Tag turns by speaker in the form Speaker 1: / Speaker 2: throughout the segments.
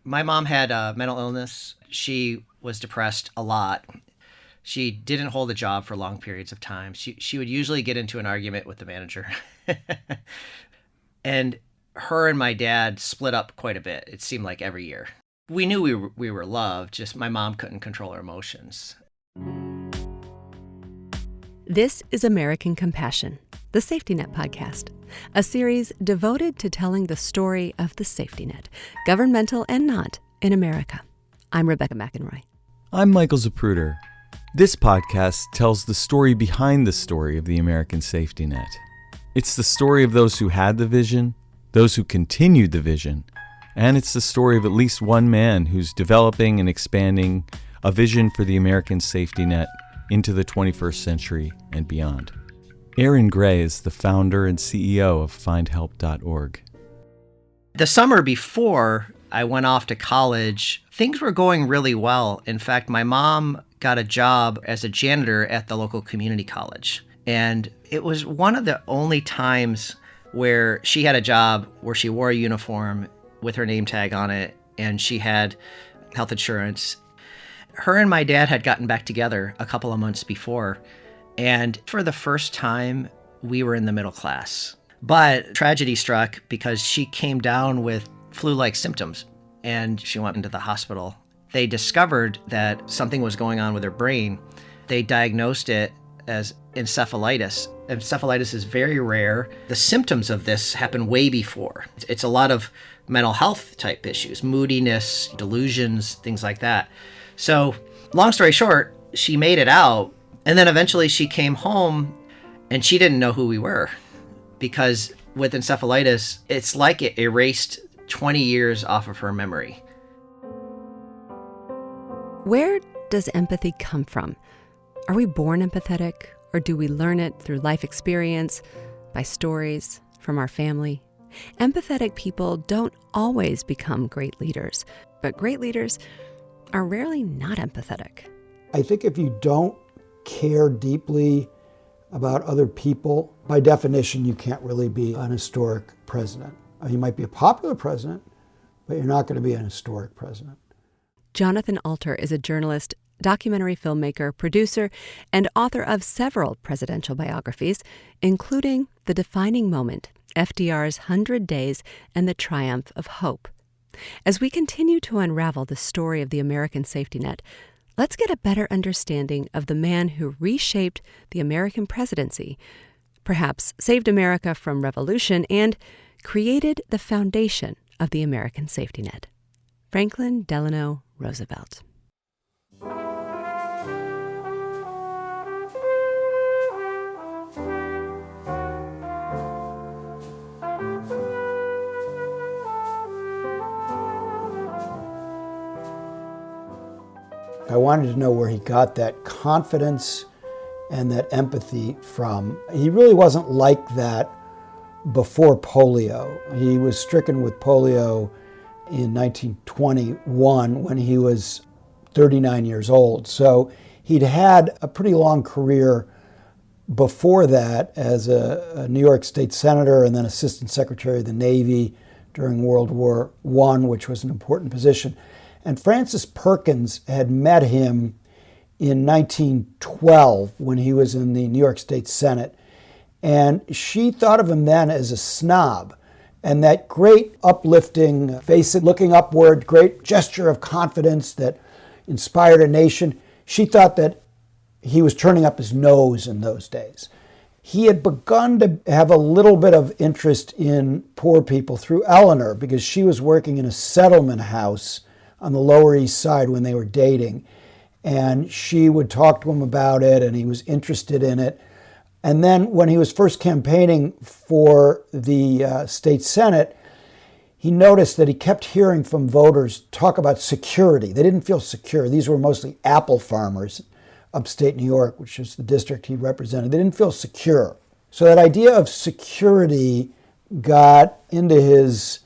Speaker 1: My mom had a mental illness. She was depressed a lot. She didn't hold a job for long periods of time. She would usually get into an argument with the manager. And her and my dad split up quite a bit. It seemed like every year. We knew we were loved, just my mom couldn't control her emotions.
Speaker 2: This is American Compassion, the Safety Net podcast, a series devoted to telling the story of the safety net, governmental and not, in America. I'm Rebecca McEnroy.
Speaker 3: I'm Michael Zapruder. This podcast tells the story behind the story of the American safety net. It's the story of those who had the vision, those who continued the vision, and it's the story of at least one man who's developing and expanding a vision for the American safety net into the 21st century and beyond. Aaron Gray is the founder and CEO of Findhelp.org.
Speaker 1: The summer before I went off to college, things were going really well. In fact, my mom got a job as a janitor at the local community college. And it was one of the only times where she had a job where she wore a uniform with her name tag on it, and she had health insurance. Her and my dad had gotten back together a couple of months before, and for the first time, we were in the middle class. But tragedy struck because she came down with flu-like symptoms, and she went into the hospital. They discovered that something was going on with her brain. They diagnosed it as encephalitis. Encephalitis is very rare. The symptoms of this happen way before. It's a lot of mental health type issues, moodiness, delusions, things like that. So, long story short, she made it out, and then eventually she came home and she didn't know who we were, because with encephalitis, it's like it erased 20 years off of her memory.
Speaker 2: Where does empathy come from? Are we born empathetic, or do we learn it through life experience, by stories, from our family? Empathetic people don't always become great leaders, but great leaders are rarely not empathetic.
Speaker 4: I think if you don't care deeply about other people, by definition, you can't really be an historic president. You might be a popular president, but you're not going to be an historic president.
Speaker 2: Jonathan Alter is a journalist, documentary filmmaker, producer, and author of several presidential biographies, including The Defining Moment, FDR's 100 Days and the Triumph of Hope. As we continue to unravel the story of the American safety net, let's get a better understanding of the man who reshaped the American presidency, perhaps saved America from revolution, and created the foundation of the American safety net. Franklin Delano Roosevelt.
Speaker 4: I wanted to know where he got that confidence and that empathy from. He really wasn't like that before polio. He was stricken with polio in 1921 when he was 39 years old. So he'd had a pretty long career before that as a New York State Senator and then Assistant Secretary of the Navy during World War I, which was an important position. And Frances Perkins had met him in 1912 when he was in the New York State Senate. And she thought of him then as a snob. And that great uplifting face, looking upward, great gesture of confidence that inspired a nation, she thought that he was turning up his nose in those days. He had begun to have a little bit of interest in poor people through Eleanor, because she was working in a settlement house on the Lower East Side when they were dating. And she would talk to him about it, and he was interested in it. And then when he was first campaigning for the state Senate, he noticed that he kept hearing from voters talk about security. They didn't feel secure. These were mostly apple farmers, upstate New York, which is the district he represented. They didn't feel secure. So that idea of security got into his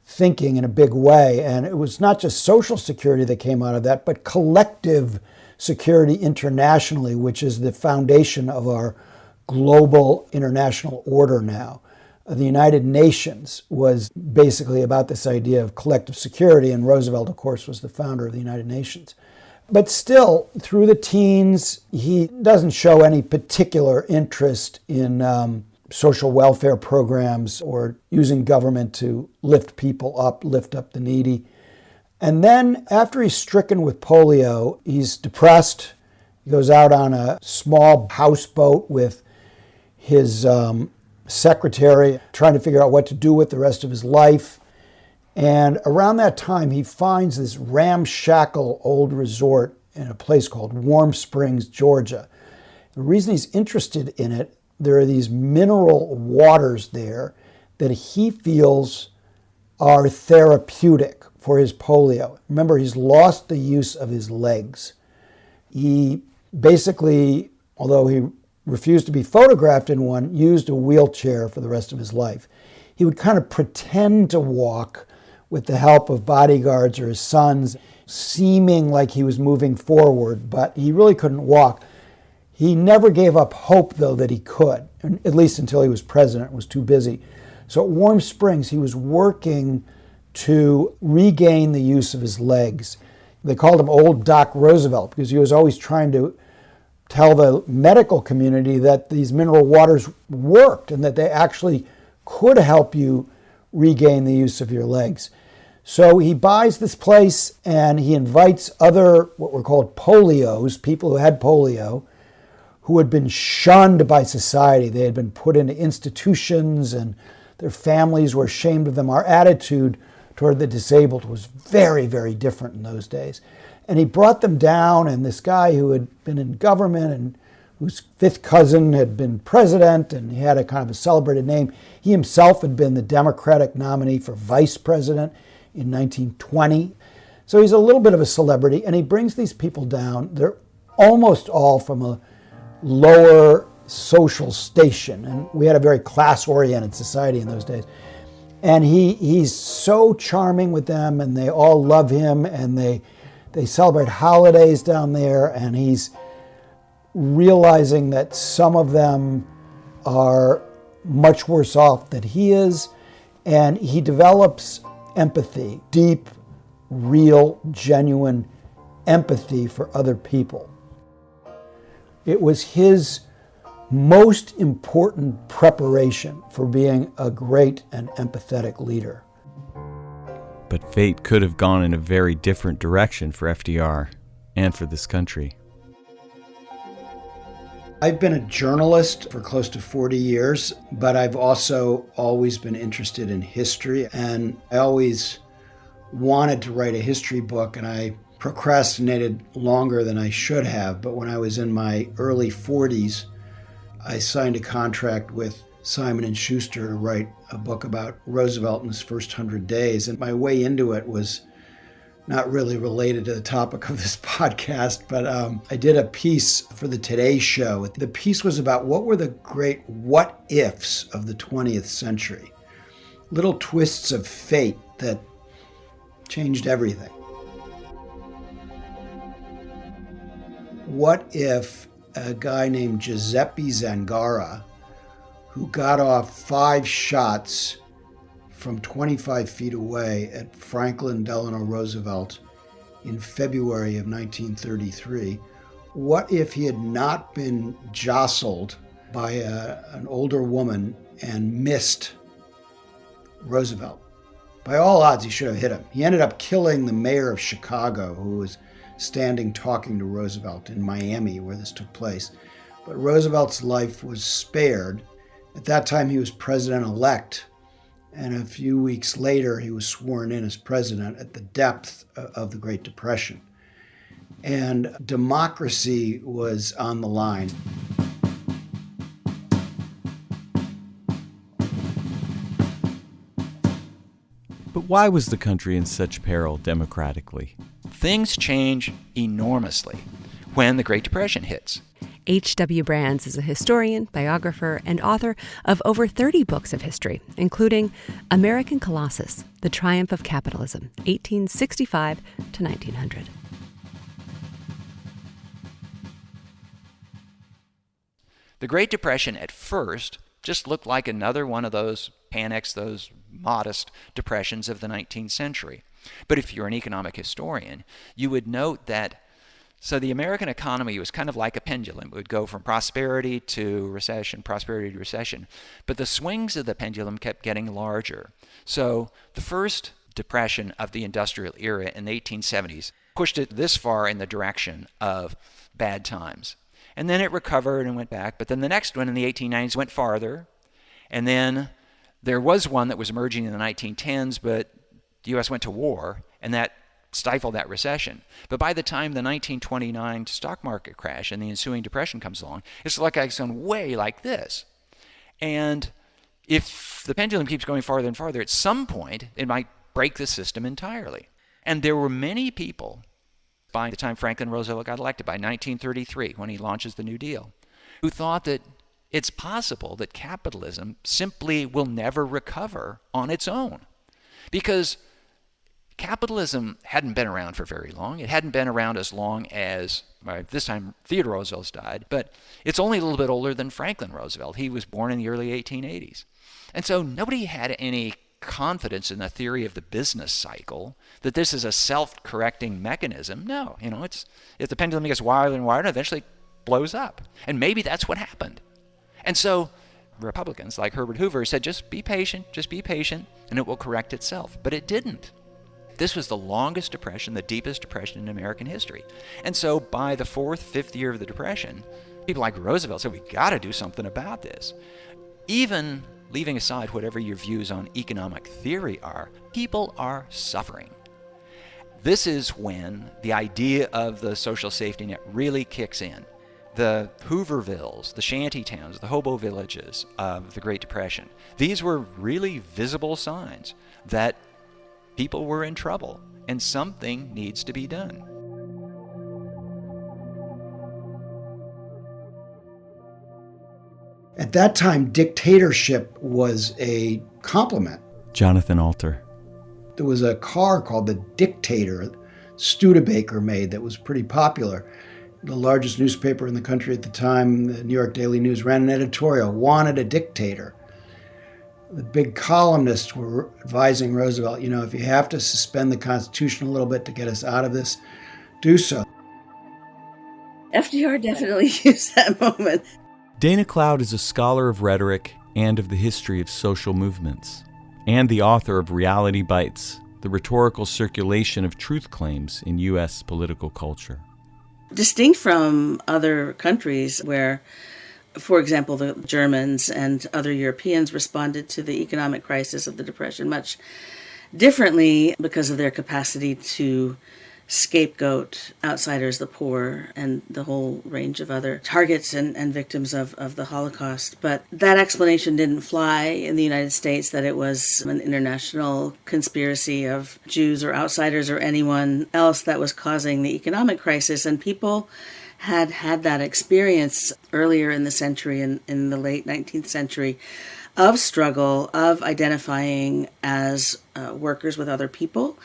Speaker 4: thinking in a big way. And it was not just social security that came out of that, but collective security internationally, which is the foundation of our global international order now. the United Nations was basically about this idea of collective security, and Roosevelt, of course, was the founder of the United Nations. But still, through the teens, he doesn't show any particular interest in social welfare programs or using government to lift people up, lift up the needy. And then after he's stricken with polio, he's depressed. He goes out on a small houseboat with his secretary, trying to figure out what to do with the rest of his life. And around that time, he finds this ramshackle old resort in a place called Warm Springs, Georgia. The reason he's interested in it, there are these mineral waters there that he feels are therapeutic for his polio. Remember, he's lost the use of his legs. He basically, although he refused to be photographed in one, used a wheelchair for the rest of his life. He would kind of pretend to walk with the help of bodyguards or his sons, seeming like he was moving forward, but he really couldn't walk. He never gave up hope, though, that he could, at least until he was president, was too busy. So at Warm Springs, he was working to regain the use of his legs. They called him Old Doc Roosevelt because he was always trying to tell the medical community that these mineral waters worked and that they actually could help you regain the use of your legs. So he buys this place and he invites other, what were called polios, people who had polio, who had been shunned by society. They had been put into institutions and their families were ashamed of them. Our attitude toward the disabled was very, very different in those days. And he brought them down, and this guy who had been in government and whose fifth cousin had been president, and he had a kind of a celebrated name. He himself had been the Democratic nominee for vice president in 1920. So he's a little bit of a celebrity, and he brings these people down. They're almost all from a lower social station, and we had a very class-oriented society in those days. And he's so charming with them, and they all love him, and they celebrate holidays down there, and he's realizing that some of them are much worse off than he is, and he develops empathy, deep, real, genuine empathy for other people. It was his most important preparation for being a great and empathetic leader.
Speaker 3: But fate could have gone in a very different direction for FDR and for this country.
Speaker 4: I've been a journalist for close to 40 years, but I've also always been interested in history, and I always wanted to write a history book, and I procrastinated longer than I should have. But when I was in my early 40s, I signed a contract with Simon & Schuster to write a book about Roosevelt in his first 100 days. And my way into it was not really related to the topic of this podcast, but I did a piece for the Today Show. The piece was about what were the great what-ifs of the 20th century. Little twists of fate that changed everything. What if a guy named Giuseppe Zangara, who got off 5 shots from 25 feet away at Franklin Delano Roosevelt in February of 1933, what if he had not been jostled by an older woman and missed Roosevelt? By all odds, he should have hit him. He ended up killing the mayor of Chicago, who was standing talking to Roosevelt in Miami, where this took place. But Roosevelt's life was spared. At that time, he was president-elect, and a few weeks later, he was sworn in as president at the depth of the Great Depression. And democracy was on the line.
Speaker 3: But why was the country in such peril democratically?
Speaker 5: Things change enormously when the Great Depression hits.
Speaker 2: H.W. Brands is a historian, biographer, and author of over 30 books of history, including American Colossus, The Triumph of Capitalism, 1865 to 1900.
Speaker 5: The Great Depression at first just looked like another one of those panics, those modest depressions of the 19th century. But if you're an economic historian, you would note that the American economy was kind of like a pendulum. It would go from prosperity to recession, prosperity to recession. But the swings of the pendulum kept getting larger. So the first depression of the industrial era in the 1870s pushed it this far in the direction of bad times. And then it recovered and went back. But then the next one in the 1890s went farther. And then there was one that was emerging in the 1910s, but the U.S. went to war, and that stifled that recession. But by the time the 1929 stock market crash and the ensuing depression comes along, it's like it's gone way like this. And if the pendulum keeps going farther and farther, at some point, it might break the system entirely. And there were many people, by the time Franklin Roosevelt got elected, by 1933, when he launches the New Deal, who thought that it's possible that capitalism simply will never recover on its own. Because capitalism hadn't been around for very long. It hadn't been around as long as, this time, Theodore Roosevelt's died, but it's only a little bit older than Franklin Roosevelt. He was born in the early 1880s. And so nobody had any confidence in the theory of the business cycle, that this is a self-correcting mechanism. No, it's if the pendulum gets wilder and wider, eventually it blows up. And maybe that's what happened. And so Republicans like Herbert Hoover said, just be patient, and it will correct itself. But it didn't. This was the longest depression, the deepest depression in American history. And so by the fourth, fifth year of the Depression, people like Roosevelt said, we got to do something about this. Even leaving aside whatever your views on economic theory are, people are suffering. This is when the idea of the social safety net really kicks in. The Hoovervilles, the shanty towns, the hobo villages of the Great Depression, these were really visible signs that people were in trouble and something needs to be done.
Speaker 4: At that time, dictatorship was a compliment.
Speaker 3: Jonathan Alter.
Speaker 4: There was a car called the Dictator, Studebaker made, that was pretty popular. The largest newspaper in the country at the time, the New York Daily News, ran an editorial, wanted a dictator. The big columnists were advising Roosevelt, if you have to suspend the Constitution a little bit to get us out of this, do so.
Speaker 6: FDR definitely used that moment.
Speaker 3: Dana Cloud is a scholar of rhetoric and of the history of social movements, and the author of Reality Bites, the rhetorical circulation of truth claims in U.S. political culture.
Speaker 6: Distinct from other countries where, for example, the Germans and other Europeans responded to the economic crisis of the Depression much differently because of their capacity to scapegoat outsiders, the poor, and the whole range of other targets and victims of the Holocaust. But that explanation didn't fly in the United States, that it was an international conspiracy of Jews or outsiders or anyone else that was causing the economic crisis. And people had that experience earlier in the century, in the late 19th century, of struggle, of identifying as workers with other people,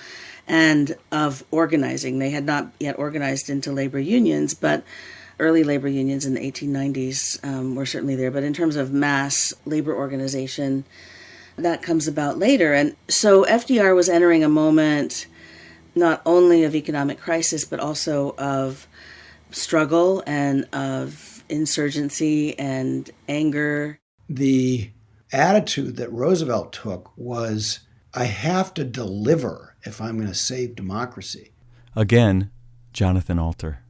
Speaker 6: and of organizing. They had not yet organized into labor unions, but early labor unions in the 1890s were certainly there. But in terms of mass labor organization, that comes about later. And so FDR was entering a moment not only of economic crisis, but also of struggle and of insurgency and anger.
Speaker 4: The attitude that Roosevelt took was, I have to deliver if I'm going to save democracy.
Speaker 3: Again, Jonathan Alter.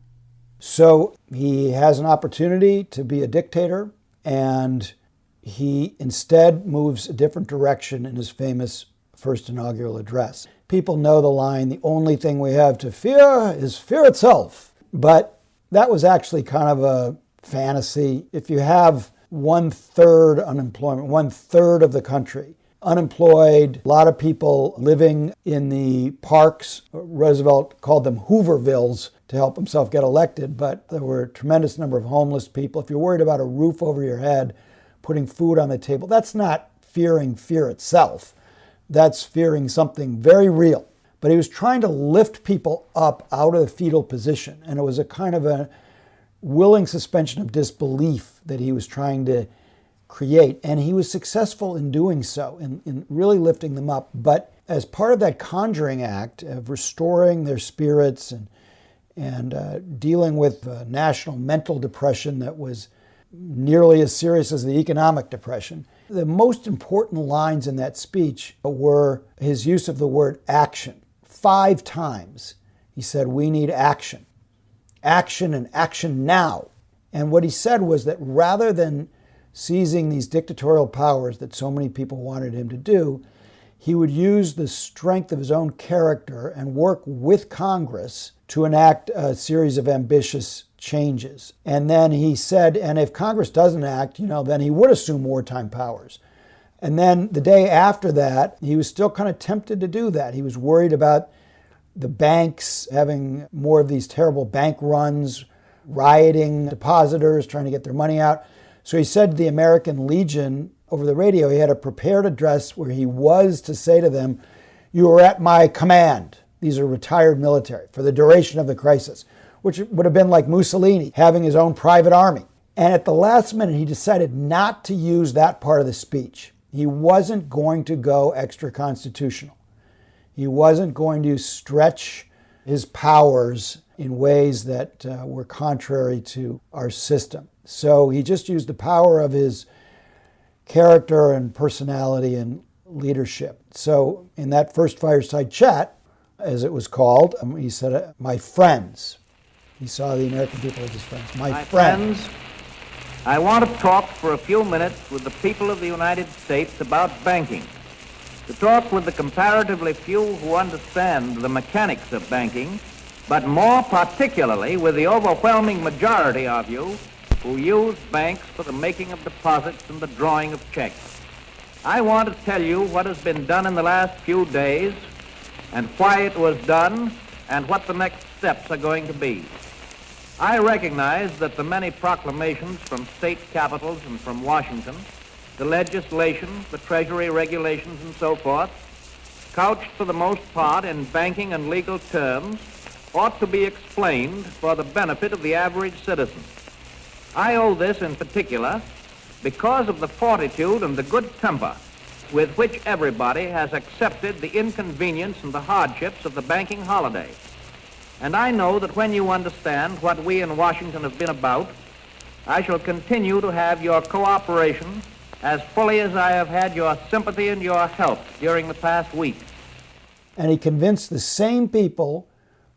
Speaker 4: So he has an opportunity to be a dictator, and he instead moves a different direction in his famous first inaugural address. People know the line, the only thing we have to fear is fear itself. But that was actually kind of a fantasy. If you have 1/3 unemployment, 1/3 of the country unemployed, a lot of people living in the parks. Roosevelt called them Hoovervilles to help himself get elected, but there were a tremendous number of homeless people. If you're worried about a roof over your head, putting food on the table, that's not fearing fear itself. That's fearing something very real. But he was trying to lift people up out of the fetal position, and it was a kind of a willing suspension of disbelief that he was trying to create. And he was successful in doing so, in really lifting them up. But as part of that conjuring act of restoring their spirits and dealing with a national mental depression that was nearly as serious as the economic depression, the most important lines in that speech were his use of the word action. 5 times he said, we need action. Action and action now. And what he said was that rather than seizing these dictatorial powers that so many people wanted him to do, he would use the strength of his own character and work with Congress to enact a series of ambitious changes. And then he said, and if Congress doesn't act, then he would assume wartime powers. And then the day after that, he was still kind of tempted to do that. He was worried about the banks having more of these terrible bank runs, rioting depositors, trying to get their money out. So he said to the American Legion over the radio, he had a prepared address where he was to say to them, you are at my command. These are retired military for the duration of the crisis, which would have been like Mussolini having his own private army. And at the last minute, he decided not to use that part of the speech. He wasn't going to go extra constitutional. He wasn't going to stretch his powers in ways that were contrary to our system. So he just used the power of his character and personality and leadership. So in that first fireside chat, as it was called, he said, my friends. He saw the American people as his friends. My friends,
Speaker 7: I want to talk for a few minutes with the people of the United States about banking. To talk with the comparatively few who understand the mechanics of banking, but more particularly with the overwhelming majority of you who use banks for the making of deposits and the drawing of checks. I want to tell you what has been done in the last few days and why it was done and what the next steps are going to be. I recognize that the many proclamations from state capitals and from Washington, the legislation, the Treasury regulations and so forth, couched for the most part in banking and legal terms, ought to be explained for the benefit of the average citizen. I owe this in particular because of the fortitude and the good temper with which everybody has accepted the inconvenience and the hardships of the banking holiday. And I know that when you understand what we in Washington have been about, I shall continue to have your cooperation as fully as I have had your sympathy and your help during the past week.
Speaker 4: And he convinced the same people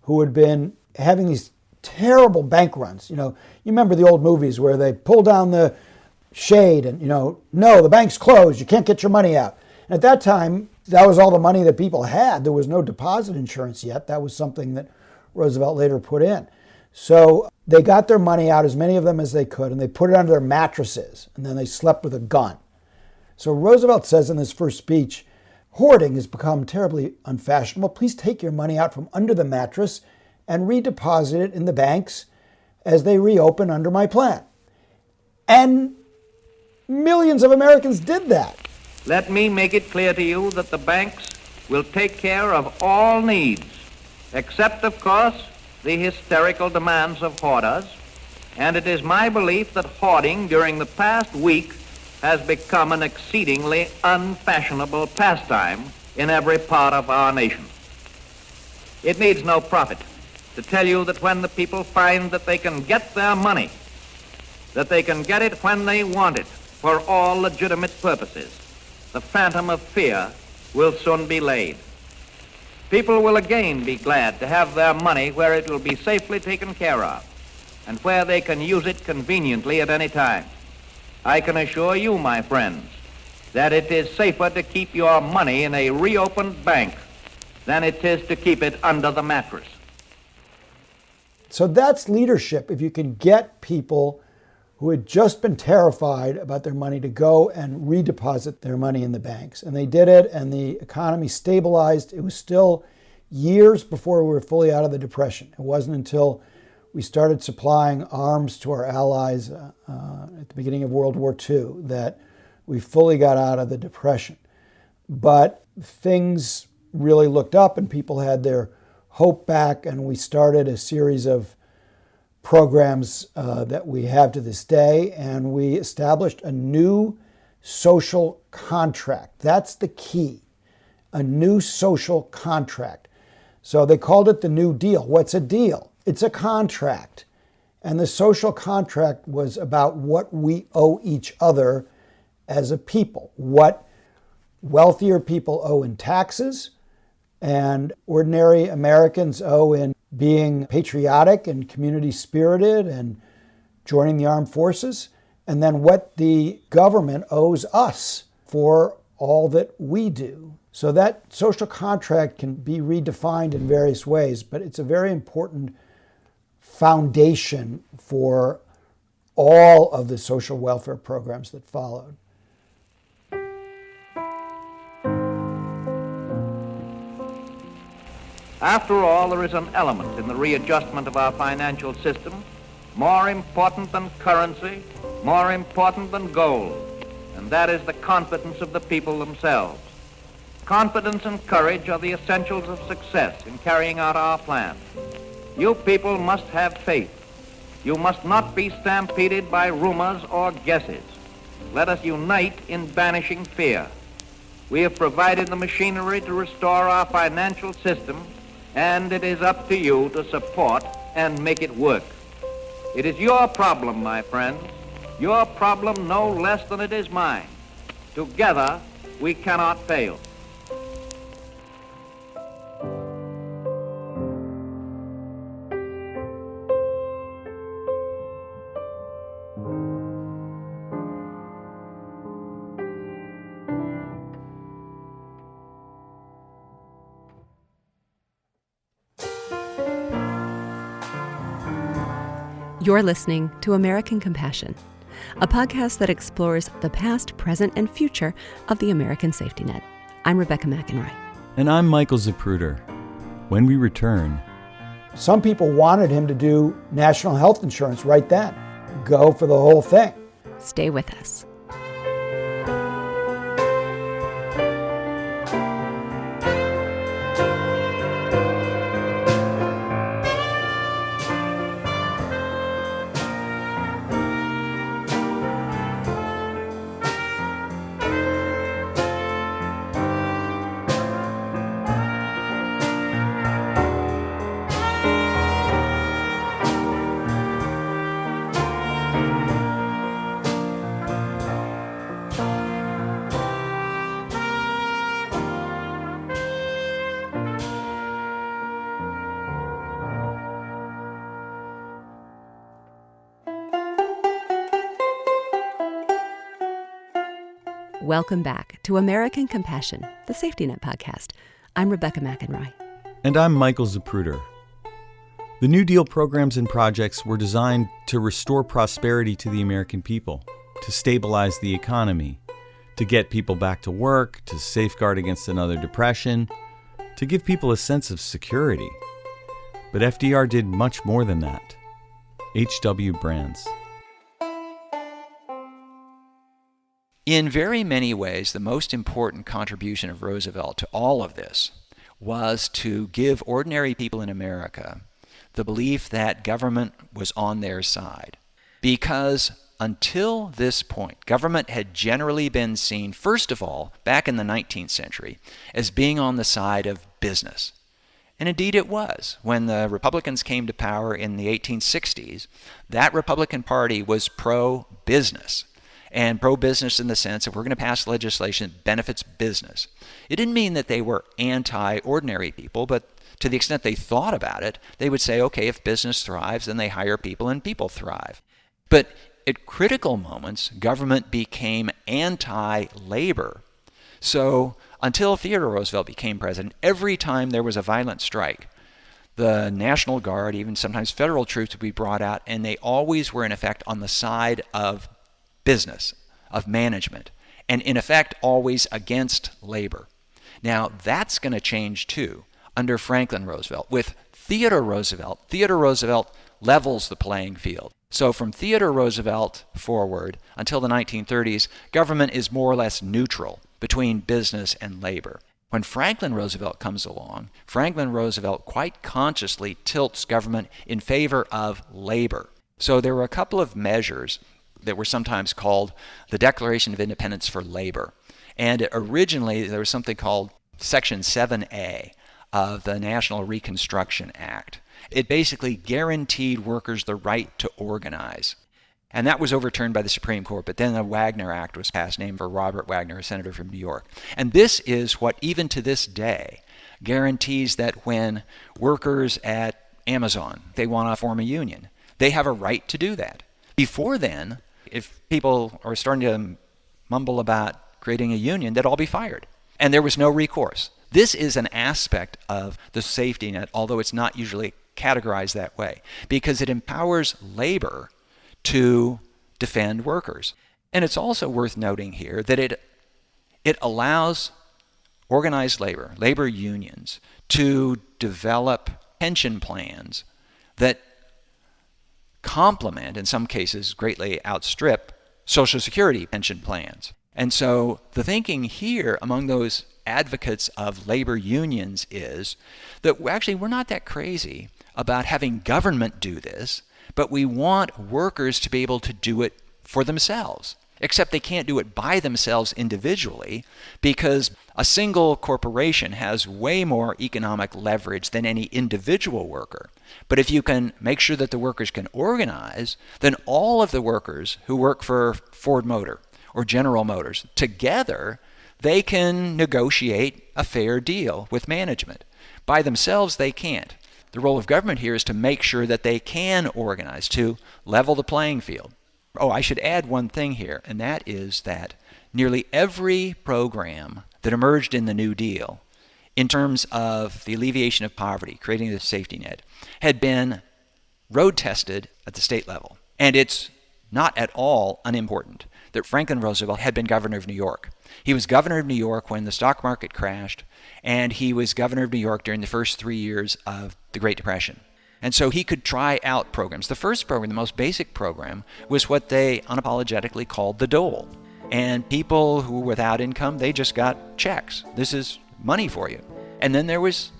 Speaker 4: who had been having these terrible bank runs. You remember the old movies where they pull down the shade and, no, the bank's closed, you can't get your money out. And at that time, that was all the money that people had. There was no deposit insurance yet. That was something that Roosevelt later put in. So they got their money out, as many of them as they could, and they put it under their mattresses, and then they slept with a gun. So Roosevelt says in his first speech, hoarding has become terribly unfashionable. Please take your money out from under the mattress and redeposit it in the banks as they reopen under my plan. And millions of Americans did that.
Speaker 7: Let me make it clear to you that the banks will take care of all needs, except, of course, the hysterical demands of hoarders. And it is my belief that hoarding during the past week has become an exceedingly unfashionable pastime in every part of our nation. It needs no prophet to tell you that when the people find that they can get their money, that they can get it when they want it for all legitimate purposes, the phantom of fear will soon be laid. People will again be glad to have their money where it will be safely taken care of and where they can use it conveniently at any time. I can assure you, my friends, that it is safer to keep your money in a reopened bank than it is to keep it under the mattress.
Speaker 4: So that's leadership. If you can get people who had just been terrified about their money to go and redeposit their money in the banks. And they did it, and the economy stabilized. It was still years before we were fully out of the Depression. It wasn't until we started supplying arms to our allies at the beginning of World War II that we fully got out of the Depression. But things really looked up and people had their hope back, and we started a series of programs that we have to this day, and we established a new social contract. That's the key. A new social contract. So they called it the New Deal. What's a deal? It's a contract. And the social contract was about what we owe each other as a people, what wealthier people owe in taxes and ordinary Americans owe in being patriotic and community spirited and joining the armed forces, and then what the government owes us for all that we do. So that social contract can be redefined in various ways, but it's a very important foundation for all of the social welfare programs that followed.
Speaker 7: After all, there is an element in the readjustment of our financial system more important than currency, more important than gold, and that is the confidence of the people themselves. Confidence and courage are the essentials of success in carrying out our plan. You people must have faith. You must not be stampeded by rumors or guesses. Let us unite in banishing fear. We have provided the machinery to restore our financial system, and it is up to you to support and make it work. It is your problem, my friends, your problem no less than it is mine. Together, we cannot fail.
Speaker 2: You're listening to American Compassion, a podcast that explores the past, present, and future of the American safety net. I'm Rebecca McEnroy.
Speaker 3: And I'm Michael Zapruder. When we return,
Speaker 4: Some people wanted him to do national health insurance right then. Go for the whole thing.
Speaker 2: Stay with us. Welcome back to American Compassion, the Safety Net podcast. I'm Rebecca McEnroy.
Speaker 3: and I'm Michael Zapruder. The New Deal programs and projects were designed to restore prosperity to the American people, to stabilize the economy, to get people back to work, to safeguard against another depression, to give people a sense of security. But FDR did much more than that. H.W. Brands.
Speaker 5: In very many ways, the most important contribution of Roosevelt to all of this was to give ordinary people in America the belief that government was on their side. Because until this point, government had generally been seen, first of all, back in the 19th century, as being on the side of business. And indeed it was. When the Republicans came to power in the 1860s, that Republican Party was pro-business. And pro-business in the sense that we're going to pass legislation that benefits business. It didn't mean that they were anti-ordinary people, but to the extent they thought about it, they would say, okay, if business thrives, then they hire people and people thrive. But at critical moments, government became anti-labor. So until Theodore Roosevelt became president, every time there was a violent strike, the National Guard, even sometimes federal troops, would be brought out, and they always were in effect on the side of business, of management, and in effect always against labor. Now that's going to change too under Franklin Roosevelt. With Theodore Roosevelt levels the playing field. So from Theodore Roosevelt forward until the 1930s, government is more or less neutral between business and labor. When Franklin Roosevelt comes along, Franklin Roosevelt quite consciously tilts government in favor of labor. So there were a couple of measures that were sometimes called the Declaration of Independence for Labor. And originally there was something called Section 7A of the National Reconstruction Act. It basically guaranteed workers the right to organize. And that was overturned by the Supreme Court, but then the Wagner Act was passed, named for Robert Wagner, a senator from New York. And this is what, even to this day, guarantees that when workers at Amazon, they want to form a union, they have a right to do that. Before then, if people are starting to mumble about creating a union, they'd all be fired. And there was no recourse. This is an aspect of the safety net, although it's not usually categorized that way, because it empowers labor to defend workers. And it's also worth noting here that it allows organized labor unions, to develop pension plans that complement, in some cases greatly outstrip, Social Security pension plans. And so the thinking here among those advocates of labor unions is that actually we're not that crazy about having government do this, but we want workers to be able to do it for themselves. Except they can't do it by themselves individually, because a single corporation has way more economic leverage than any individual worker. But if you can make sure that the workers can organize, then all of the workers who work for Ford Motor or General Motors, together, they can negotiate a fair deal with management. By themselves, they can't. The role of government here is to make sure that they can organize, to level the playing field. Oh, I should add one thing here, and that is that nearly every program that emerged in the New Deal in terms of the alleviation of poverty, creating the safety net, had been road tested at the state level. And it's not at all unimportant that Franklin Roosevelt had been governor of New York. He was governor of New York when the stock market crashed, and he was governor of New York during the first 3 years of the Great Depression. And so he could try out programs. The first program, the most basic program, was what they unapologetically called the dole. And people who were without income, they just got checks. This is money for you. And then there was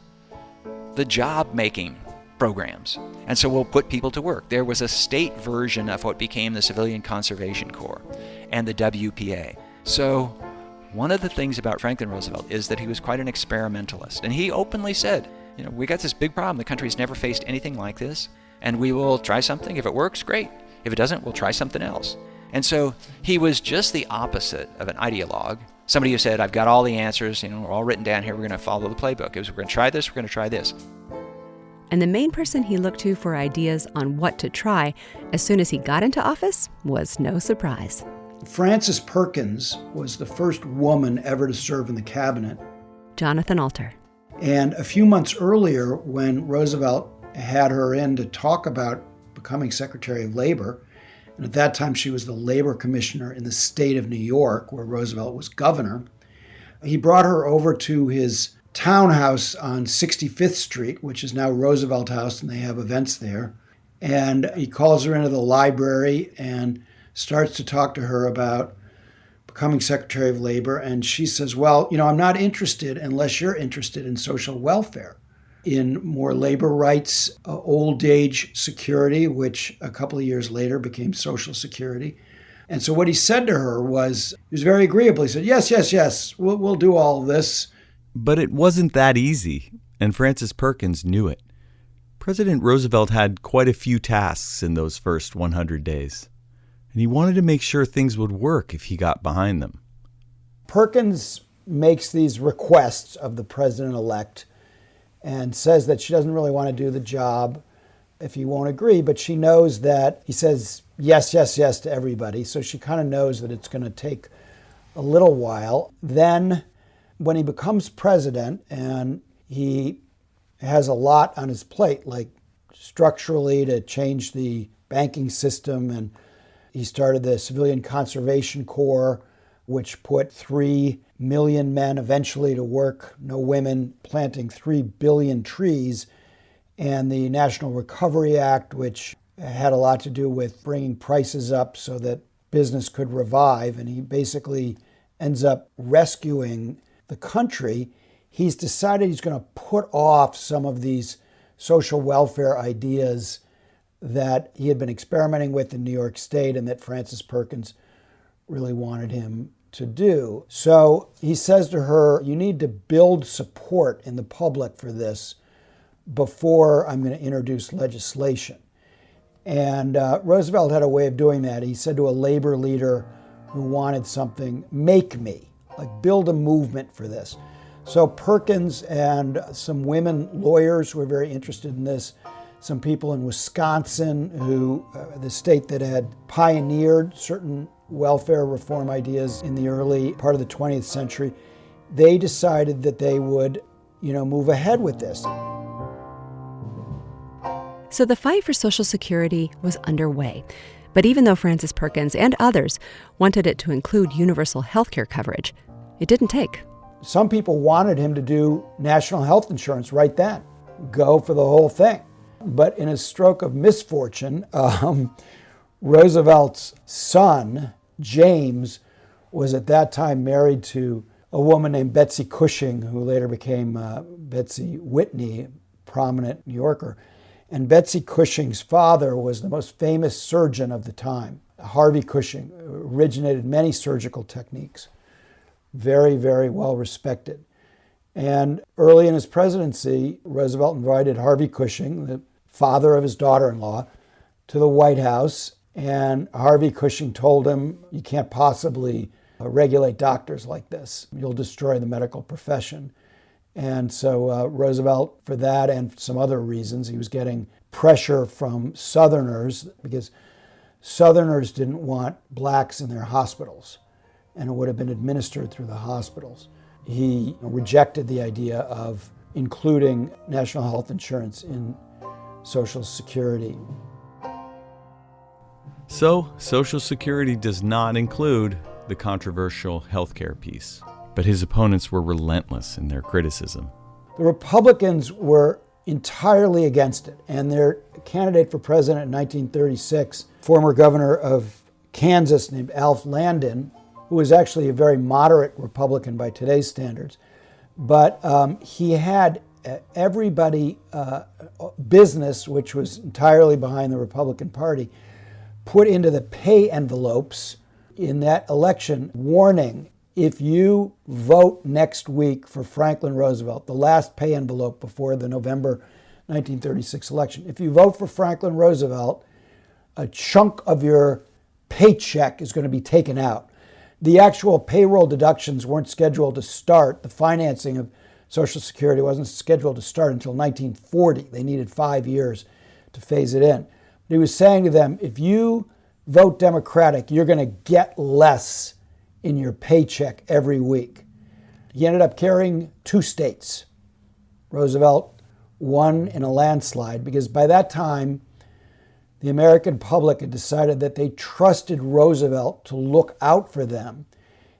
Speaker 5: the job-making programs. And so we'll put people to work. There was a state version of what became the Civilian Conservation Corps and the WPA. So one of the things about Franklin Roosevelt is that he was quite an experimentalist. And he openly said, we got this big problem. The country's never faced anything like this, and we will try something. If it works, great. If it doesn't, we'll try something else. And so he was just the opposite of an ideologue, somebody who said, I've got all the answers, we're all written down here, we're going to follow the playbook. It was, we're going to try this, we're going to try this.
Speaker 2: And the main person he looked to for ideas on what to try as soon as he got into office was no surprise.
Speaker 4: Frances Perkins was the first woman ever to serve in the cabinet.
Speaker 2: Jonathan Alter.
Speaker 4: And a few months earlier, when Roosevelt had her in to talk about becoming Secretary of Labor, and at that time she was the labor commissioner in the state of New York, where Roosevelt was governor, he brought her over to his townhouse on 65th Street, which is now Roosevelt House, and they have events there. And he calls her into the library and starts to talk to her about becoming Secretary of Labor, and she says, well, I'm not interested unless you're interested in social welfare, in more labor rights, old age security, which a couple of years later became Social Security. And so what he said to her was, he was very agreeable. He said, yes, we'll do all of this.
Speaker 3: But it wasn't that easy, and Frances Perkins knew it. President Roosevelt had quite a few tasks in those first 100 days. And he wanted to make sure things would work if he got behind them.
Speaker 4: Perkins makes these requests of the president-elect and says that she doesn't really want to do the job if he won't agree, but she knows that he says yes to everybody, so she kind of knows that it's going to take a little while. Then when he becomes president and he has a lot on his plate, like structurally to change the banking system, and he started the Civilian Conservation Corps, which put 3 million men eventually to work, no women, planting 3 billion trees, and the National Recovery Act, which had a lot to do with bringing prices up so that business could revive, and he basically ends up rescuing the country. He's decided he's going to put off some of these social welfare ideas that he had been experimenting with in New York State and that Frances Perkins really wanted him to do. So he says to her, you need to build support in the public for this before I'm going to introduce legislation. And Roosevelt had a way of doing that. He said to a labor leader who wanted something, make me, like build a movement for this. So Perkins and some women lawyers who were very interested in this, some people in Wisconsin, who the state that had pioneered certain welfare reform ideas in the early part of the 20th century, they decided that they would, move ahead with this.
Speaker 2: So the fight for Social Security was underway. But even though Frances Perkins and others wanted it to include universal health care coverage, it didn't take.
Speaker 4: Some people wanted him to do national health insurance right then, go for the whole thing. But in a stroke of misfortune, Roosevelt's son, James, was at that time married to a woman named Betsy Cushing, who later became Betsy Whitney, a prominent New Yorker. And Betsy Cushing's father was the most famous surgeon of the time. Harvey Cushing originated many surgical techniques. Very, very well respected. And early in his presidency, Roosevelt invited Harvey Cushing, the father of his daughter-in-law, to the White House. And Harvey Cushing told him, you can't possibly regulate doctors like this. You'll destroy the medical profession. And so Roosevelt, for that and some other reasons, he was getting pressure from Southerners because Southerners didn't want blacks in their hospitals, and it would have been administered through the hospitals. He rejected the idea of including national health insurance in Social Security.
Speaker 3: So, Social Security does not include the controversial healthcare piece, but his opponents were relentless in their criticism.
Speaker 4: The Republicans were entirely against it, and their candidate for president in 1936, former governor of Kansas named Alf Landon, who was actually a very moderate Republican by today's standards, but he had everybody, business, which was entirely behind the Republican Party, put into the pay envelopes in that election warning, if you vote next week for Franklin Roosevelt, the last pay envelope before the November 1936 election, if you vote for Franklin Roosevelt, a chunk of your paycheck is going to be taken out. The actual payroll deductions weren't scheduled to start. The financing of Social Security wasn't scheduled to start until 1940. They needed 5 years to phase it in. But he was saying to them, if you vote Democratic, you're going to get less in your paycheck every week. He ended up carrying 2 states. Roosevelt won in a landslide because by that time, the American public had decided that they trusted Roosevelt to look out for them,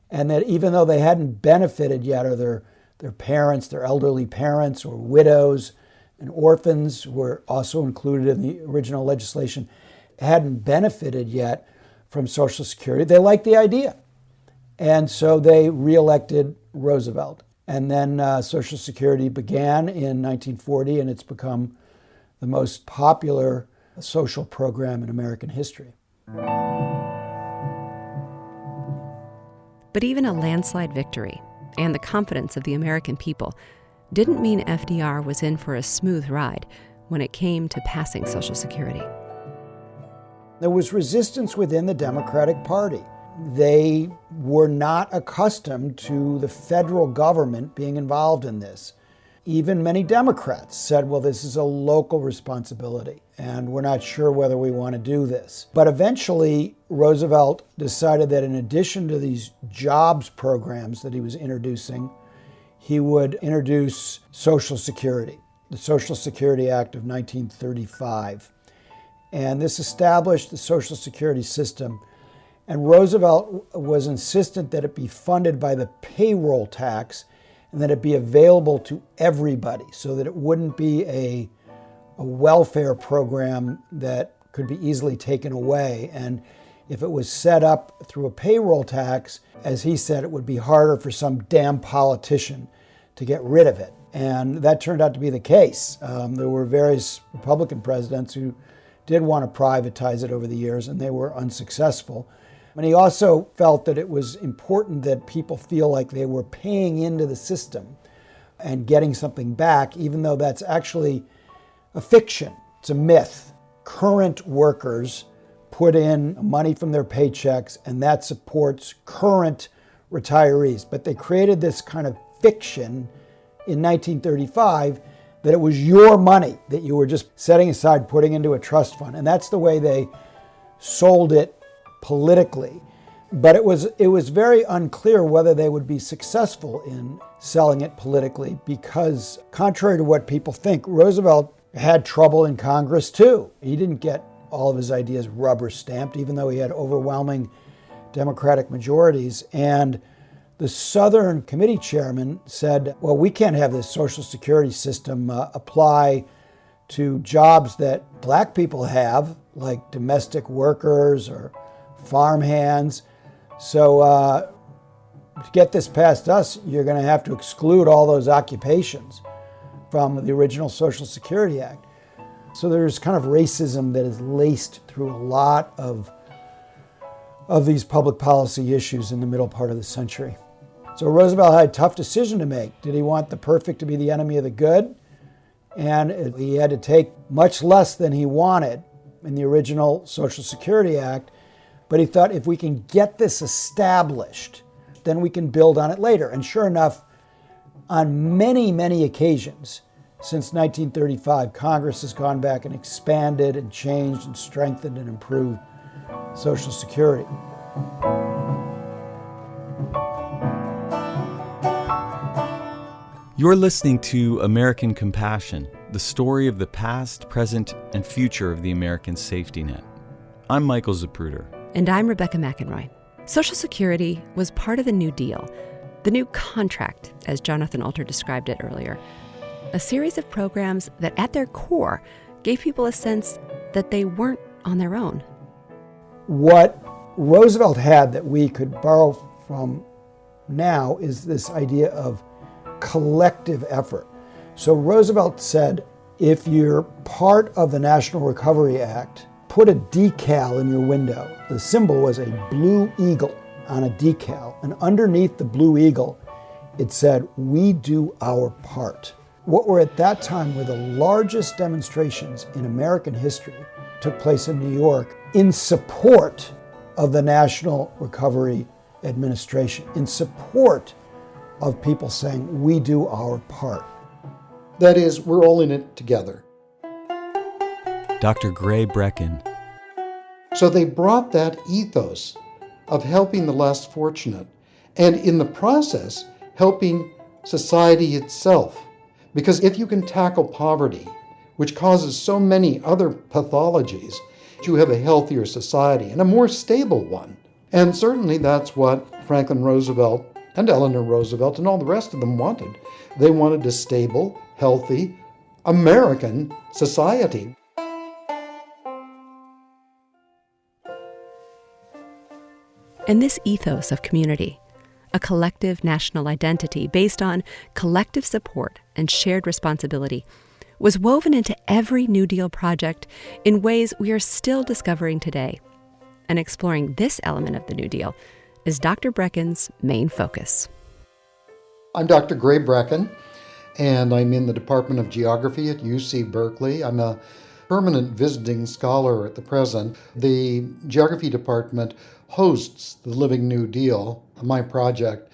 Speaker 4: and that even though they hadn't benefited yet, or their parents, their elderly parents, or widows and orphans were also included in the original legislation, hadn't benefited yet from Social Security, they liked the idea. And so they reelected Roosevelt. And then Social Security began in 1940, and it's become the most popular social program in American history.
Speaker 2: But even a landslide victory and the confidence of the American people didn't mean FDR was in for a smooth ride when it came to passing Social Security.
Speaker 4: There was resistance within the Democratic Party. They were not accustomed to the federal government being involved in this. Even many Democrats said, well, this is a local responsibility, and we're not sure whether we want to do this. But eventually, Roosevelt decided that in addition to these jobs programs that he was introducing, he would introduce Social Security, the Social Security Act of 1935. And this established the Social Security system. And Roosevelt was insistent that it be funded by the payroll tax and that it be available to everybody so that it wouldn't be a welfare program that could be easily taken away. And if it was set up through a payroll tax, as he said, it would be harder for some damn politician to get rid of it. And that turned out to be the case. There were various Republican presidents who did want to privatize it over the years, and they were unsuccessful. And he also felt that it was important that people feel like they were paying into the system and getting something back, even though that's actually a fiction. It's a myth. Current workers put in money from their paychecks, and that supports current retirees. But they created this kind of fiction in 1935 that it was your money that you were just setting aside, putting into a trust fund. And that's the way they sold it politically. But it was very unclear whether they would be successful in selling it politically, because contrary to what people think, Roosevelt had trouble in Congress too. He didn't get all of his ideas rubber stamped, even though he had overwhelming Democratic majorities. And the Southern committee chairman said, well, we can't have this Social Security system apply to jobs that black people have, like domestic workers or farmhands. So to get this past us, you're going to have to exclude all those occupations from the original Social Security Act. So there's kind of racism that is laced through a lot of these public policy issues in the middle part of the century. So Roosevelt had a tough decision to make. Did he want the perfect to be the enemy of the good? And he had to take much less than he wanted in the original Social Security Act. But he thought, if we can get this established, then we can build on it later. And sure enough, on many, many occasions since 1935, Congress has gone back and expanded and changed and strengthened and improved Social Security.
Speaker 3: You're listening to American Compassion, the story of the past, present, and future of the American safety net. I'm Michael Zapruder.
Speaker 2: And I'm Rebecca McEnroy. Social Security was part of the New Deal, the new contract, as Jonathan Alter described it earlier, a series of programs that at their core gave people a sense that they weren't on their own.
Speaker 4: What Roosevelt had that we could borrow from now is this idea of collective effort. So Roosevelt said, if you're part of the National Recovery Act, put a decal in your window. The symbol was a blue eagle on a decal, and underneath the blue eagle, it said, we do our part. What were at that time were the largest demonstrations in American history took place in New York in support of the National Recovery Administration, in support of people saying, we do our part.
Speaker 8: That is, we're all in it together.
Speaker 3: Dr. Gray Brecken.
Speaker 8: So they brought that ethos of helping the less fortunate, and in the process, helping society itself. Because if you can tackle poverty, which causes so many other pathologies, you have a healthier society and a more stable one. And certainly that's what Franklin Roosevelt and Eleanor Roosevelt and all the rest of them wanted. They wanted a stable, healthy American society.
Speaker 2: And this ethos of community, a collective national identity based on collective support and shared responsibility, was woven into every New Deal project in ways we are still discovering today. And exploring this element of the New Deal is Dr. Brecken's main focus.
Speaker 8: I'm Dr. Gray Brecken, and I'm in the Department of Geography at UC Berkeley. I'm a permanent visiting scholar at the present. The Geography Department hosts the Living New Deal, my project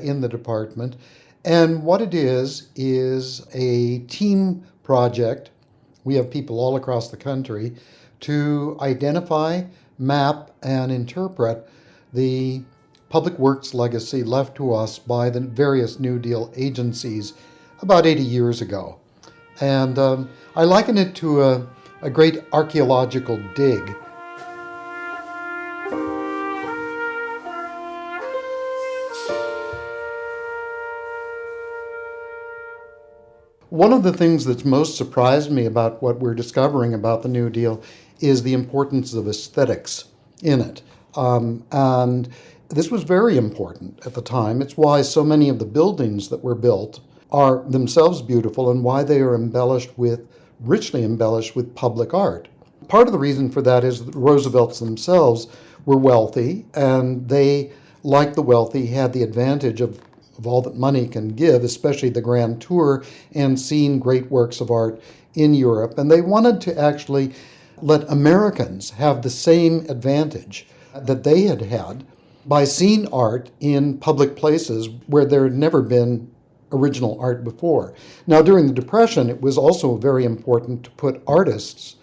Speaker 8: in the department. And what it is a team project. We have people all across the country to identify, map, and interpret the public works legacy left to us by the various New Deal agencies about 80 years ago. And I liken it to a great archaeological dig. One of the things that's most surprised me about what we're discovering about the New Deal is the importance of aesthetics in it. And this was very important at the time. It's why so many of the buildings that were built are themselves beautiful and why they are richly embellished with public art. part of the reason for that is that the Roosevelts themselves were wealthy, and they, like the wealthy, had the advantage of all that money can give, especially the Grand Tour, and seeing great works of art in Europe. And they wanted to actually let Americans have the same advantage that they had had by seeing art in public places where there had never been original art before. Now, during the Depression, it was also very important to put artists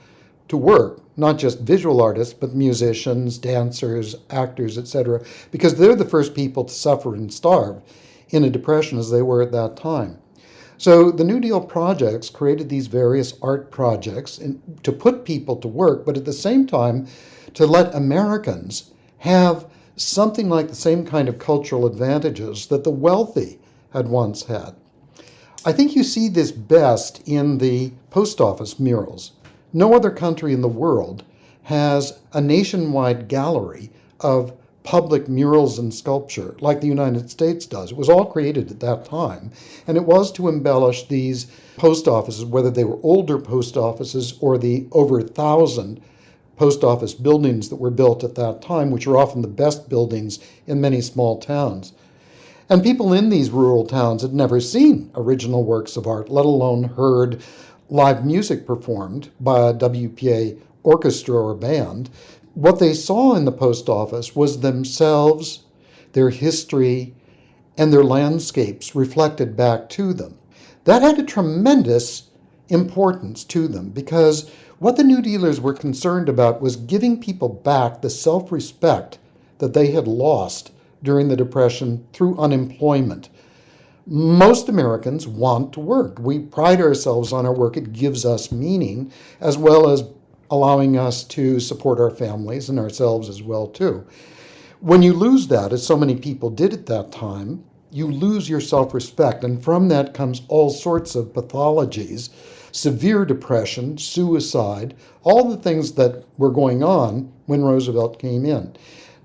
Speaker 8: to work, not just visual artists, but musicians, dancers, actors, etc., because they're the first people to suffer and starve in a depression as they were at that time. So the New Deal projects created these various art projects to put people to work, but at the same time to let Americans have something like the same kind of cultural advantages that the wealthy had once had. I think you see this best in the post office murals. No other country in the world has a nationwide gallery of public murals and sculpture like the United States does. It was all created at that time, and it was to embellish these post offices, whether they were older post offices or the over 1,000 post office buildings that were built at that time, which are often the best buildings in many small towns. And people in these rural towns had never seen original works of art, let alone heard live music performed by a WPA orchestra or band. What they saw in the post office was themselves, their history, and their landscapes reflected back to them. That had a tremendous importance to them because what the New Dealers were concerned about was giving people back the self-respect that they had lost during the Depression through unemployment. Most Americans want to work. We pride ourselves on our work. It gives us meaning, as well as allowing us to support our families and ourselves as well, too. When you lose that, as so many people did at that time, you lose your self-respect, and from that comes all sorts of pathologies, severe depression, suicide, all the things that were going on when Roosevelt came in.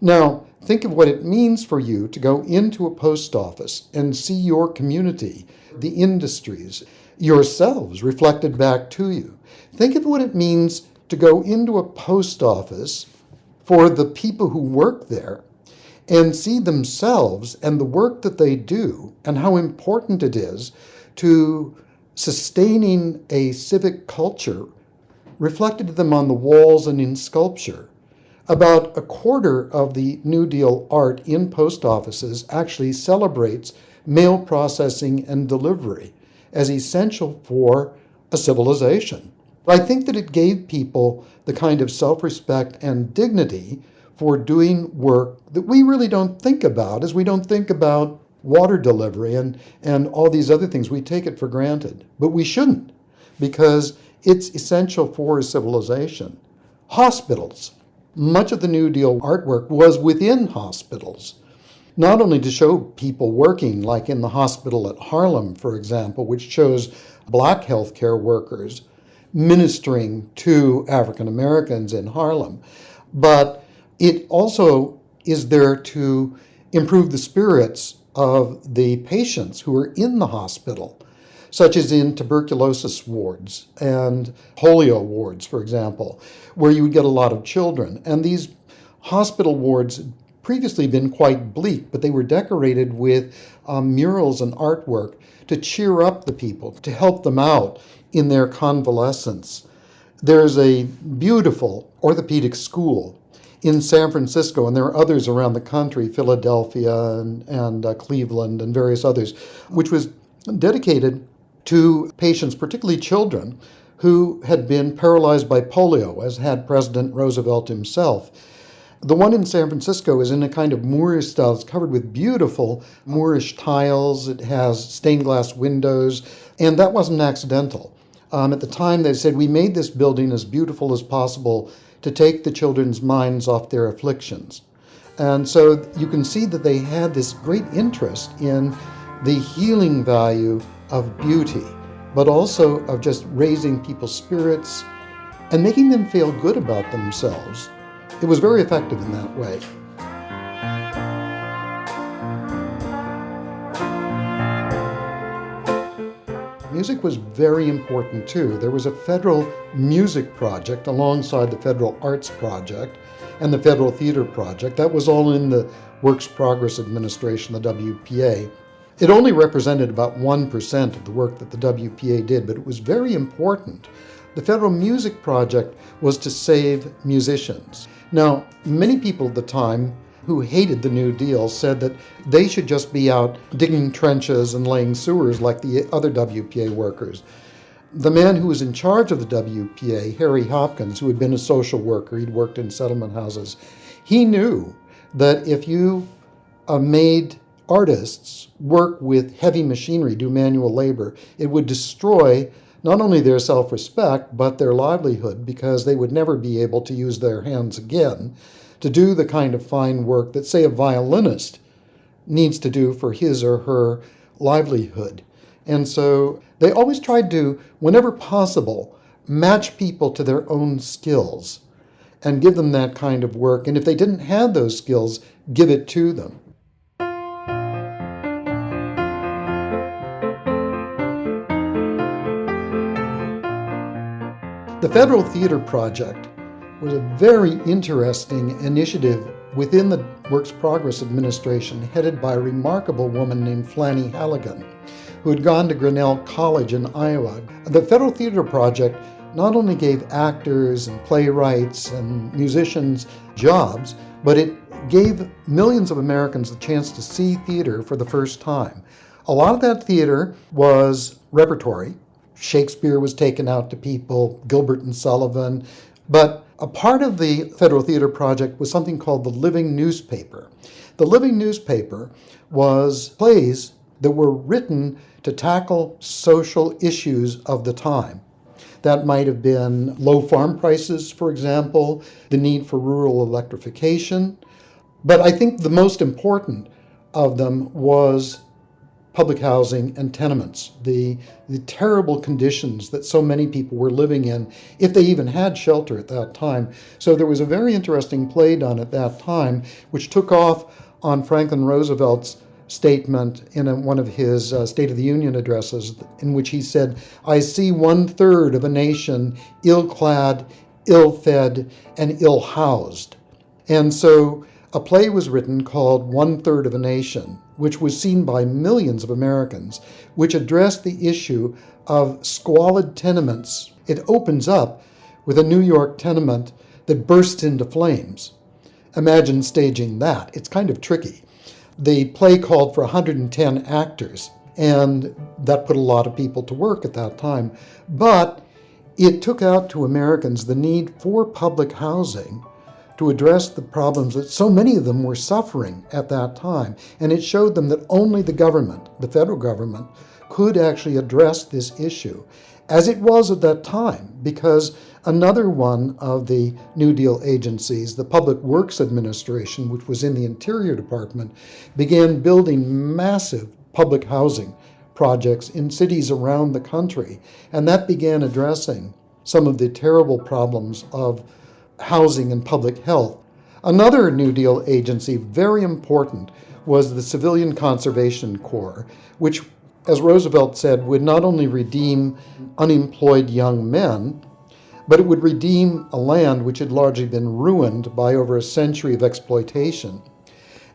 Speaker 8: Now, think of what it means for you to go into a post office and see your community, the industries, yourselves reflected back to you. Think of what it means to go into a post office for the people who work there and see themselves and the work that they do and how important it is to sustaining a civic culture reflected to them on the walls and in sculpture. About a quarter of the New Deal art in post offices actually celebrates mail processing and delivery as essential for a civilization. I think that it gave people the kind of self-respect and dignity for doing work that we really don't think about, as we don't think about water delivery and all these other things. We take it for granted, but we shouldn't, because it's essential for a civilization. Hospitals. Much of the New Deal artwork was within hospitals, not only to show people working, like in the hospital at Harlem, for example, which shows black healthcare workers ministering to African Americans in Harlem, but it also is there to improve the spirits of the patients who are in the hospital, such as in tuberculosis wards and polio wards, for example, where you would get a lot of children. And these hospital wards had previously been quite bleak, but they were decorated with murals and artwork to cheer up the people, to help them out in their convalescence. There's a beautiful orthopedic school in San Francisco, and there are others around the country, Philadelphia and Cleveland and various others, which was dedicated to patients, particularly children, who had been paralyzed by polio, as had President Roosevelt himself. The one in San Francisco is in a kind of Moorish style. It's covered with beautiful Moorish tiles. It has stained glass windows, and that wasn't accidental. At the time, they said, we made this building as beautiful as possible to take the children's minds off their afflictions. And so you can see that they had this great interest in the healing value of beauty, but also of just raising people's spirits and making them feel good about themselves. It was very effective in that way. music was very important too. There was a federal music project alongside the Federal Arts Project and the Federal Theater Project. That was all in the Works Progress Administration, the WPA. It only represented about 1% of the work that the WPA did, but it was very important. The Federal Music Project was to save musicians. Now, many people at the time who hated the New Deal said that they should just be out digging trenches and laying sewers like the other WPA workers. The man who was in charge of the WPA, Harry Hopkins, who had been a social worker, he'd worked in settlement houses, he knew that if you made artists work with heavy machinery, do manual labor, it would destroy not only their self-respect, but their livelihood, because they would never be able to use their hands again to do the kind of fine work that, say, a violinist needs to do for his or her livelihood. And so they always tried to, whenever possible, match people to their own skills and give them that kind of work. And if they didn't have those skills, give it to them. The Federal Theater Project was a very interesting initiative within the Works Progress Administration, headed by a remarkable woman named Flanny Halligan, who had gone to Grinnell College in Iowa. The Federal Theater Project not only gave actors and playwrights and musicians jobs, but it gave millions of Americans the chance to see theater for the first time. A lot of that theater was repertory. Shakespeare was taken out to people, Gilbert and Sullivan, but a part of the Federal Theater Project was something called the Living Newspaper. The Living Newspaper was plays that were written to tackle social issues of the time. That might have been low farm prices, for example, the need for rural electrification. But I think the most important of them was public housing and tenements, the terrible conditions that so many people were living in, if they even had shelter at that time. So there was a very interesting play done at that time, which took off on Franklin Roosevelt's statement in one of his State of the Union addresses, in which he said, "I see 1/3 of a nation ill-clad, ill-fed, and ill-housed." And so a play was written called 1/3 of a Nation, which was seen by millions of Americans, which addressed the issue of squalid tenements. It opens up with a New York tenement that bursts into flames. Imagine staging that. It's kind of tricky. The play called for 110 actors, and that put a lot of people to work at that time. But it took out to Americans the need for public housing to address the problems that so many of them were suffering at that time. And it showed them that only the government, the federal government, could actually address this issue, as it was at that time, because another one of the New Deal agencies, the Public Works Administration, which was in the Interior Department, began building massive public housing projects in cities around the country. And that began addressing some of the terrible problems of housing and public health. Another New Deal agency, very important, was the Civilian Conservation Corps, which, as Roosevelt said, would not only redeem unemployed young men, but it would redeem a land which had largely been ruined by over a century of exploitation.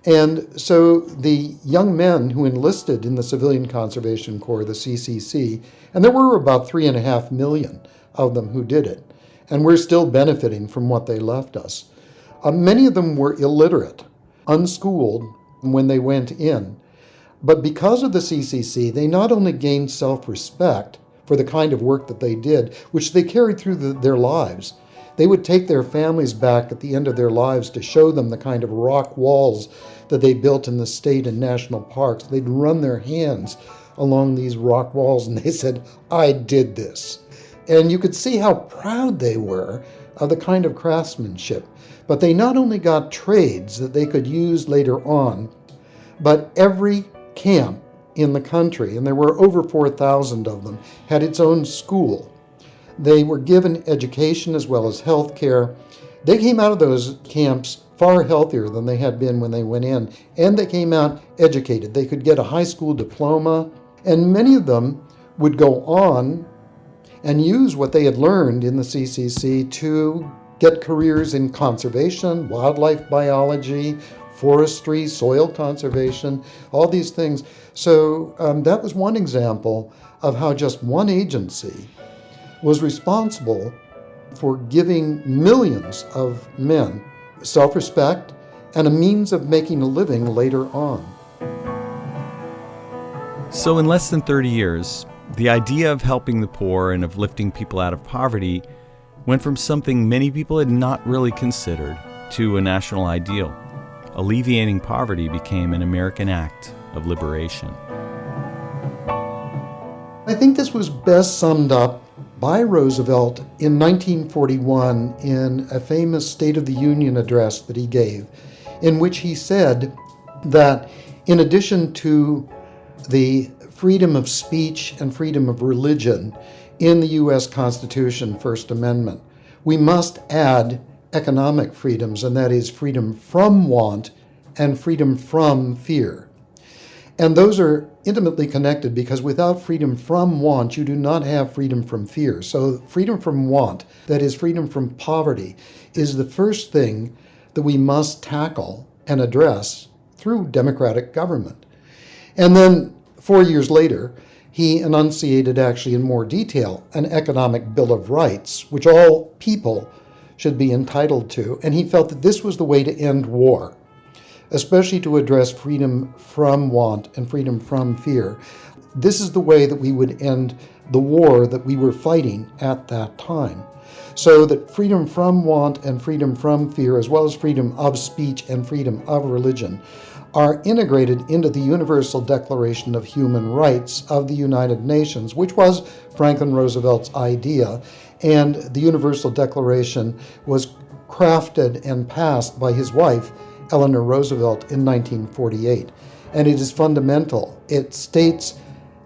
Speaker 8: And so the young men who enlisted in the Civilian Conservation Corps, the CCC, and there were about 3.5 million of them who did it, and we're still benefiting from what they left us. Many of them were illiterate, unschooled when they went in. But because of the CCC, they not only gained self-respect for the kind of work that they did, which they carried through their lives. They would take their families back at the end of their lives to show them the kind of rock walls that they built in the state and national parks. They'd run their hands along these rock walls and they said, "I did this." And you could see how proud they were of the kind of craftsmanship. But they not only got trades that they could use later on, but every camp in the country, and there were over 4,000 of them, had its own school. They were given education as well as health care. They came out of those camps far healthier than they had been when they went in, and they came out educated. They could get a high school diploma, and many of them would go on and use what they had learned in the CCC to get careers in conservation, wildlife biology, forestry, soil conservation, all these things. So that was one example of how just one agency was responsible for giving millions of men self-respect and a means of making a living later on.
Speaker 3: So in less than 30 years, the idea of helping the poor and of lifting people out of poverty went from something many people had not really considered to a national ideal. Alleviating poverty became an American act of liberation.
Speaker 8: I think this was best summed up by Roosevelt in 1941 in a famous State of the Union address that he gave, in which he said that in addition to the freedom of speech and freedom of religion in the U.S. Constitution, First Amendment, we must add economic freedoms, and that is freedom from want and freedom from fear. And those are intimately connected because without freedom from want, you do not have freedom from fear. So freedom from want, that is freedom from poverty, is the first thing that we must tackle and address through democratic government. And then 4 years later, he enunciated actually in more detail an economic Bill of Rights, which all people should be entitled to. And he felt that this was the way to end war, especially to address freedom from want and freedom from fear. This is the way that we would end the war that we were fighting at that time. So that freedom from want and freedom from fear, as well as freedom of speech and freedom of religion, are integrated into the Universal Declaration of Human Rights of the United Nations, which was Franklin Roosevelt's idea. And the Universal Declaration was crafted and passed by his wife, Eleanor Roosevelt, in 1948. And it is fundamental. It states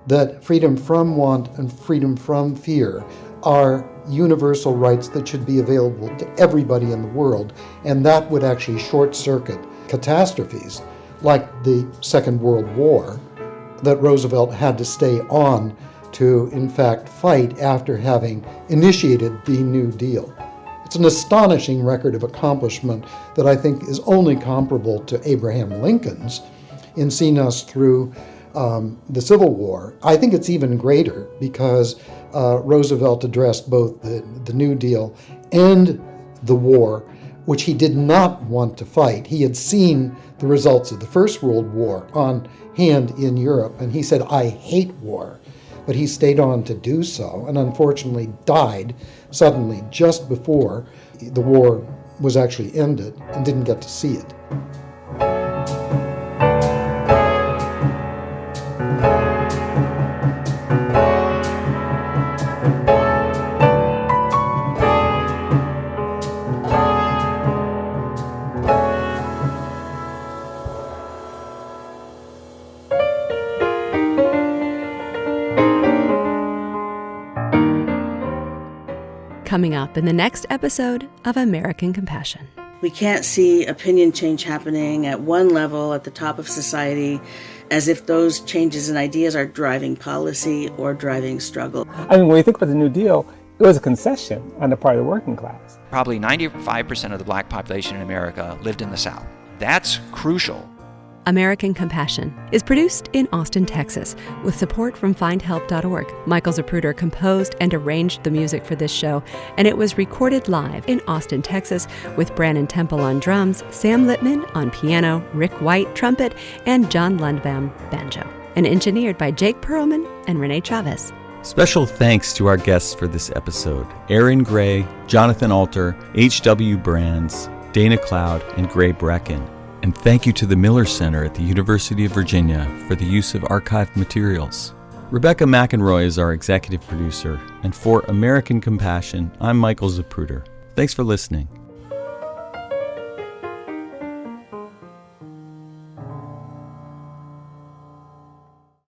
Speaker 8: that freedom from want and freedom from fear are universal rights that should be available to everybody in the world. And that would actually short-circuit catastrophes like the Second World War that Roosevelt had to stay on to, in fact, fight after having initiated the New Deal. It's an astonishing record of accomplishment that I think is only comparable to Abraham Lincoln's in seeing us through the Civil War. I think it's even greater because Roosevelt addressed both the New Deal and the war, which he did not want to fight. He had seen the results of the First World War on hand in Europe, and he said, "I hate war." But he stayed on to do so, and unfortunately died suddenly just before the war was actually ended and didn't get to see it.
Speaker 2: Coming up in the next episode of American Compassion.
Speaker 6: We can't see opinion change happening at one level at the top of society as if those changes in ideas are driving policy or driving struggle.
Speaker 9: I mean, when you think about the New Deal, it was a concession on the part of the working class.
Speaker 5: Probably 95% of the black population in America lived in the South. That's crucial.
Speaker 2: American Compassion is produced in Austin, Texas, with support from Findhelp.org. Michael Zapruder composed and arranged the music for this show, and it was recorded live in Austin, Texas, with Brandon Temple on drums, Sam Littman on piano, Rick White trumpet, and John Lundbaum banjo, and engineered by Jake Perlman and Renee Chavez.
Speaker 3: Special thanks to our guests for this episode: Aaron Gray, Jonathan Alter, H.W. Brands, Dana Cloud, and Gray Brecken. And thank you to the Miller Center at the University of Virginia for the use of archived materials. Rebecca McEnroy is our executive producer, and for American Compassion, I'm Michael Zapruder. Thanks for listening.